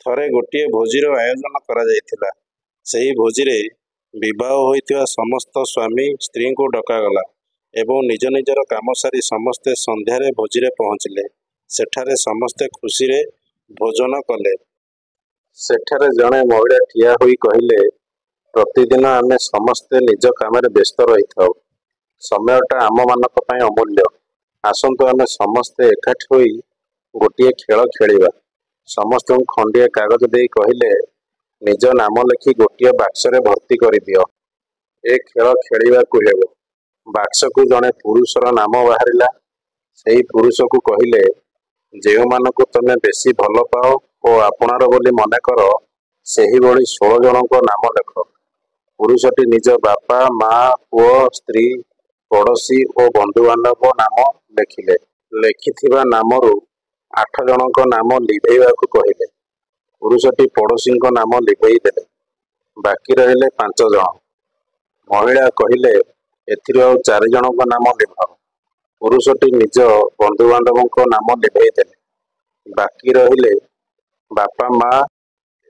ଥରେ ଗୋଟିଏ ଭୋଜିର ଆୟୋଜନ କରାଯାଇଥିଲା। ସେହି ଭୋଜିରେ ବିବାହ ହୋଇଥିବା ସମସ୍ତ ସ୍ୱାମୀ ସ୍ତ୍ରୀଙ୍କୁ ଡକାଗଲା ଏବଂ ନିଜ ନିଜର କାମ ସାରି ସମସ୍ତେ ସନ୍ଧ୍ୟାରେ ଭୋଜିରେ ପହଞ୍ଚିଲେ। ସେଠାରେ ସମସ୍ତେ ଖୁସିରେ ଭୋଜନ କଲେ। ସେଠାରେ ଜଣେ ମହିଳା ଠିଆ ହୋଇ କହିଲେ, ପ୍ରତିଦିନ ଆମେ ସମସ୍ତେ ନିଜ କାମରେ ବ୍ୟସ୍ତ ରହିଥାଉ। ସମୟଟା ଆମମାନଙ୍କ ପାଇଁ ଅମୂଲ୍ୟ। ଆସନ୍ତୁ ଆମେ ସମସ୍ତେ ଏକାଠି ହୋଇ ଗୋଟିଏ ଖେଳ ଖେଳିବା। ସମସ୍ତଙ୍କୁ ଖଣ୍ଡିଏ କାଗଜ ଦେଇ କହିଲେ, ନିଜ ନାମ ଲେଖି ଗୋଟିଏ ବାକ୍ସରେ ଭର୍ତ୍ତି କରିଦିଅ। ଏ ଖେଳ ଖେଳିବାକୁ ହେବ। ବାକ୍ସକୁ ଜଣେ ପୁରୁଷର ନାମ ବାହାରିଲା। ସେହି ପୁରୁଷକୁ କହିଲେ, ଯେଉଁମାନଙ୍କୁ ତମେ ବେଶୀ ଭଲ ପାଅ ଓ ଆପଣାର ବୋଲି ମନେ କର, ସେହିଭଳି 16 ଜଣଙ୍କ ନାମ ଲେଖ। ପୁରୁଷଟି ନିଜ ବାପା, ମା, ପୁଅ, ସ୍ତ୍ରୀ, ପଡ଼ୋଶୀ ଓ ବନ୍ଧୁବାନ୍ଧବ ନାମ ଲେଖିଲେ। ଲେଖିଥିବା ନାମରୁ 8 ଜଣଙ୍କ ନାମ ଲିଭେଇବାକୁ କହିଲେ। ପୁରୁଷଟି ପଡ଼ୋଶୀଙ୍କ ନାମ ଲିଭେଇ ଦେଲେ। ବାକି ରହିଲେ 5 ଜଣ। ମହିଳା କହିଲେ, ଏଥିରୁ ଆଉ 4 ଜଣଙ୍କ ନାମ ଲିଭାଅ। ପୁରୁଷଟି ନିଜ ବନ୍ଧୁବାନ୍ଧବଙ୍କ ନାମ ଲିଭେଇ ଦେଲେ। ବାକି ରହିଲେ ବାପା, ମା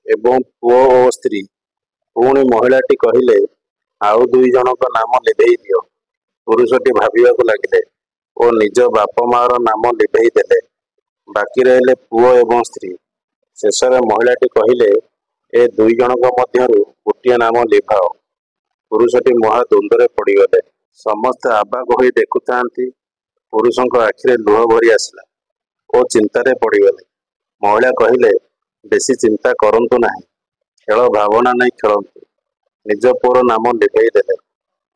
ଏବଂ ପୁଅ ଓ ସ୍ତ୍ରୀ। ପୁଣି ମହିଳାଟି କହିଲେ, ଆଉ 2 ଜଣଙ୍କ ନାମ ଲିଭେଇ ଦିଅ। ପୁରୁଷଟି ଭାବିବାକୁ ଲାଗିଲେ ଓ ନିଜ ବାପା ମାଆର ନାମ ଲିଭେଇ ଦେଲେ। ବାକି ରହିଲେ ପୁଅ ଏବଂ ସ୍ତ୍ରୀ। ଶେଷରେ ମହିଳାଟି କହିଲେ, ଏ 2 ଜଣଙ୍କ ମଧ୍ୟରୁ ଗୋଟିଏ ନାମ ଲିଭାଅ। ପୁରୁଷଟି ମହା ଦ୍ୱନ୍ଦ୍ୱରେ ପଡ଼ିଗଲେ। ସମସ୍ତେ ଅବାକ୍ ହୋଇ ଦେଖୁଥାନ୍ତି। ପୁରୁଷଙ୍କ ଆଖିରେ ଲୁହ ଭରି ଆସିଲା ଓ ଚିନ୍ତାରେ ପଡ଼ିଗଲେ। ମହିଳା କହିଲେ, ବେଶୀ ଚିନ୍ତା କରନ୍ତୁ ନାହିଁ। ଖେଳ ଭାବନା ନେଇ ଖେଳନ୍ତୁ। ନିଜ ପୁଅର ନାମ ଲିଭେଇ ଦେଲେ।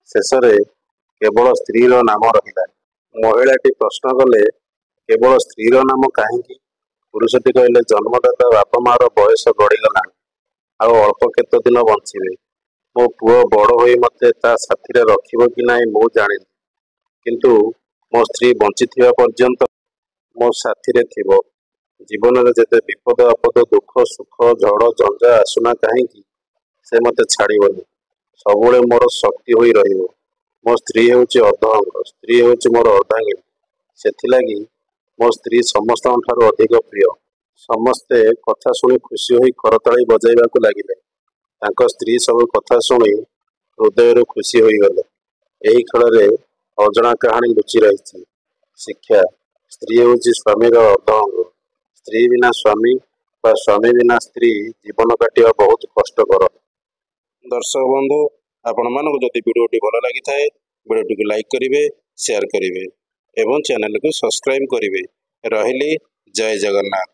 ଶେଷରେ କେବଳ ସ୍ତ୍ରୀର ନାମ ରହିଲା। ମହିଳାଟି ପ୍ରଶ୍ନ କଲେ, କେବଳ ସ୍ତ୍ରୀର ନାମ କାହିଁକି? ପୁରୁଷଟି କହିଲେ, ଜନ୍ମଦାତା ବାପା ମାଆର ବୟସ ଗଡ଼ିଗଲାଣି। ଆଉ ଅଳ୍ପ କେତେ ଦିନ ବଞ୍ଚିବେ। ମୋ ପୁଅ ବଡ଼ ହୋଇ ମୋତେ ତା ସାଥିରେ ରଖିବ କି ନାହିଁ ମୁଁ ଜାଣିନି, କିନ୍ତୁ ମୋ ସ୍ତ୍ରୀ ବଞ୍ଚିଥିବା ପର୍ଯ୍ୟନ୍ତ ମୋ ସାଥିରେ ଥିବ। ଜୀବନରେ ଯେତେ ବିପଦ ଆପଦ, ଦୁଃଖ ସୁଖ, ଝଡ଼ ଝଞ୍ଜା ଆସୁନା କାହିଁକି, ସେ ମୋତେ ଛାଡ଼ିବନି। ସବୁବେଳେ ମୋର ଶକ୍ତି ହୋଇ ରହିବ। ମୋ ସ୍ତ୍ରୀ ହେଉଛି ଅର୍ଦ୍ଧ ଅଙ୍ଗ। ସ୍ତ୍ରୀ ହେଉଛି ମୋର ଅର୍ଦ୍ଧାଙ୍ଗିନୀ। ସେଥିଲାଗି ମୋ ସ୍ତ୍ରୀ ସମସ୍ତଙ୍କ ଠାରୁ ଅଧିକ ପ୍ରିୟ। ସମସ୍ତେ କଥା ଶୁଣି ଖୁସି ହୋଇ କରତାଳି ବଜାଇବାକୁ ଲାଗିଲେ। ତାଙ୍କ ସ୍ତ୍ରୀ ସବୁ କଥା ଶୁଣି ହୃଦୟରୁ ଖୁସି ହୋଇଗଲେ। ଏହି ଖେଳରେ ଅଜଣା କାହାଣୀ ଲୁଚି ରହିଛି। ଶିକ୍ଷା, ସ୍ତ୍ରୀ ହେଉଛି ସ୍ୱାମୀର ଅର୍ଦ୍ଧ ଅଙ୍ଗ। ସ୍ତ୍ରୀ ବିନା ସ୍ୱାମୀ ବା ସ୍ୱାମୀ ବିନା ସ୍ତ୍ରୀ ଜୀବନ କାଟିବା ବହୁତ କଷ୍ଟକର। ଦର୍ଶକ ବନ୍ଧୁ, ଆପଣମାନଙ୍କୁ ଯଦି ଭିଡ଼ିଓଟି ଭଲ ଲାଗିଥାଏ, ଭିଡ଼ିଓଟିକୁ ଲାଇକ୍ କରିବେ, ସେୟାର କରିବେ ଏବଂ ଚ୍ୟାନେଲକୁ ସବସ୍କ୍ରାଇବ୍ କରିବେ। ରହିଲି, ଜୟ ଜଗନ୍ନାଥ।